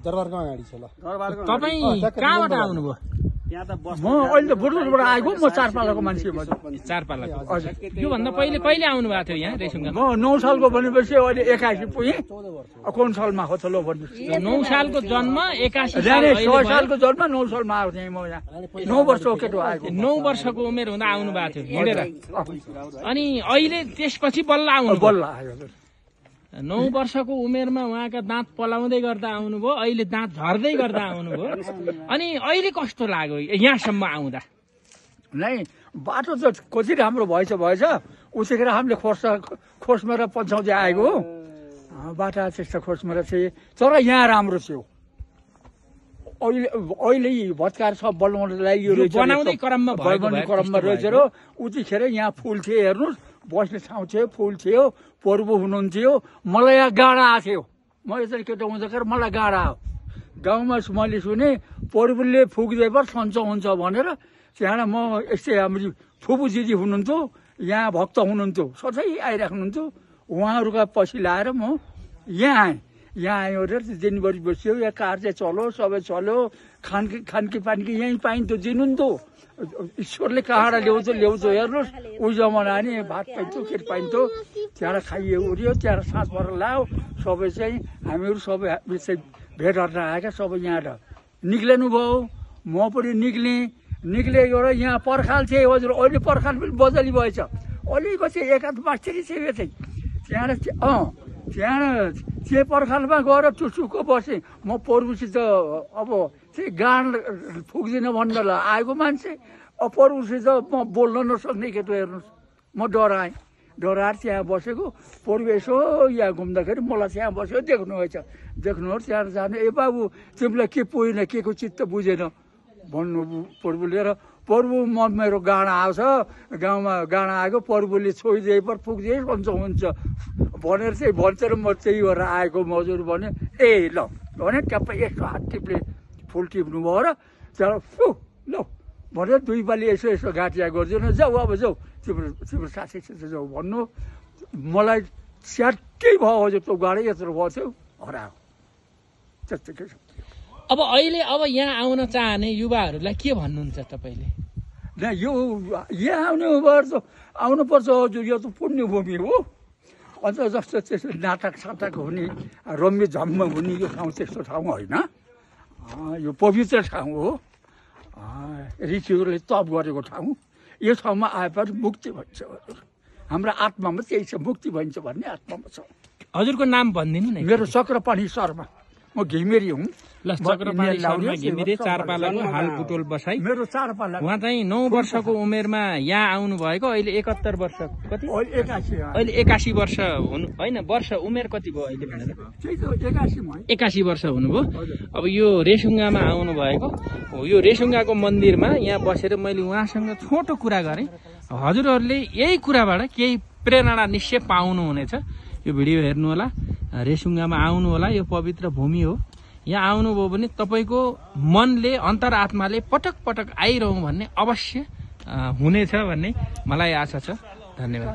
दरबारको अगाडि छ ल। तपाईँ कहाँबाट आउनुभयो? म अहिले त बुटुलबाट आएको, म 4 पालाको मान्छे हो। 4 पालाको। योभन्दा पहिले कहिले आउनु भएको थियो यहाँ रेसुङ्गा? म 9 सालको भनेपछि अहिले 81 पुगेँ। कुन सालमा हो त लो भन्नुहोस्? 9 सालको जन्म 81 साल 6 सालको जन्म 9 सालमा आएको थिएँ म यहाँ। 9 वर्षको केटो आएको। 9 वर्षको उमेर हुँदा आउनु भएको थियो हिँडेर। अनि अहिले त्यसपछि बल्ल आउनु? बल्ल आयो। 9 वर्षको उमेरमा उहाँका दाँत पलाउँदै गर्दा आउनुभयो, अहिले दाँत झर्दै गर्दा आउनुभयो। अनि अहिले कस्तो लाग्यो यहाँसम्म आउँदा? नै बाटो त कति राम्रो भएछ उतिखेर हामीले खोस्मा र पन्छाउँदै आएको बाटा त्यस्तो खोस्मा र चाहिँ, तर यहाँ राम्रो थियो। अहिले भत्काएर सब बनाउनको लागि यो बनाउँदै क्रममा रहेछ र उतिखेर यहाँ फुल थियो। हेर्नुहोस्, बस्ने ठाउँ थियो, फुल थियो, पर्व हुनुहुन्थ्यो। मलाई यहाँ गाडा आएको थियो। म यसरी केटो हुँदाखेरि मलाई गाडा आयो। गाउँमा मैले सुने पर्वले फुक्दै पर सन्चो हुन्छ भनेर। त्यहाँबाट म यस्तै हाम्रो फुपू दिदी हुनुहुन्थ्यो, यहाँ भक्त हुनुहुन्थ्यो, सधैँ आइराख्नुहुन्थ्यो। उहाँहरूका पछि लाएर म यहाँ आएँ। यहाँ आयो र दिनभरि बस्यो। यहाँ कार चाहिँ चल्यो, सबै चल्यो। खानकी पानीकी यहीँ पाइन्थ्यो, दिनुहुन्थ्यो। ईश्वरले कहाँबाट ल्याउँछ हेर्नुहोस्। उही जमाना नि भात पाइन्थ्यो, के पाइन्थ्यो। त्यहाँबाट खाइयो उड्यो, त्यहाँबाट साँझ परेर लायो। सबै चाहिँ हामीहरू सबै भेट हट्न आएका सबै यहाँ निक्लिनु भयो। म पनि निक्लेको र यहाँ पर्खाल थिएँ हजुर। अहिले पर्खाल पनि बदली भएछ। अलिकति एकाध मास्टरी थियो चाहिँ त्यहाँबाट त्यहाँ पर्खालमा गएर टुसुक्क बसेँ। म पर्वसित अब चाहिँ गाड फुक्दिनँ भनेर आएको मान्छे। पर्वसित म बोल्न नसक्ने केटो हेर्नुहोस्। म डराएँ। डराएर त्यहाँ बसेको। पर्व यसो यहाँ घुम्दाखेरि मलाई त्यहाँ बसेको देख्नुहोस्। त्यहाँ जानु, ए बाबु तिमीलाई के पुगेन, के को चित्त बुझेन भन्नु पर्वले। र पर्व मेरो गाडा आउँछ, गाउँमा गाडा आएको, पर्वले छोइदिए पर पुग्दिए सन्चो हुन्छ भनेर चाहिँ भन्छ र म त्यही गरेर आएको मजुर भने। ए ल भने ट्याप्पै यस्तो हात टिप्ले फुल टिप्नु भयो र त्यहाँबाट ल भनेर 2 पालि यसो घाटिया गरिदिनु। जाऊ अब जाऊ, तिम्रो साथीसित जाऊ भन्नु। मलाई स्याट्टै भयो हजुर। त्यो गाडी यत्रो भयो थियो, हरायो। त्यतिकै अब यहाँ आउन चाहने युवाहरूलाई के भन्नुहुन्छ तपाईँले? यो यहाँ आउने उहाँहरू त आउनुपर्छ हजुर। यो त पुण्यभूमि हो। अन्त जस्तो त्यस्तो नाटक हुने, रम्य झम्म हुने यो ठाउँ त्यस्तो ठाउँ होइन। यो पवित्र ठाउँ हो। ऋषिहरूले तप गरेको ठाउँ। यो ठाउँमा आएपछि मुक्ति भन्छ हजुर। हाम्रो आत्मामा त्यही छ, मुक्ति भन्छ भन्ने आत्मामा छ। हजुरको नाम भनिदिनु न। मेरो चक्रपाणी शर्मा, म घिमिरे हुँ। ल, चक्रपाणी शर्मा घिमिरे, 4 पालाको हाल बुटोल बसाई। मेरो 4 पाला। उहाँ चाहिँ 9 वर्षको उमेरमा यहाँ आउनु भएको। अहिले 71 वर्ष कति? अहिले 81 वर्ष हुनु होइन। वर्ष उमेर कति भयो अहिले भनेर? 81 वर्ष हुनुभयो। अब यो रेसुङ्गामा आउनु भएको हो। यो रेसुङ्गाको मन्दिरमा यहाँ बसेर मैले उहाँसँग छोटो कुरा गरेँ। हजुरहरूले यही कुराबाट केही प्रेरणा निश्चय पाउनुहुनेछ। यो भिडियो हेर्नु होला, रेसुङ्गामा आउनु होला। यो पवित्र भूमि हो। यहाँ आउनुभयो भने तपाईँको मनले, अन्तरात्माले पटक पटक आइरहँ भन्ने अवश्य हुनेछ भन्ने मलाई आशा छ। धन्यवाद।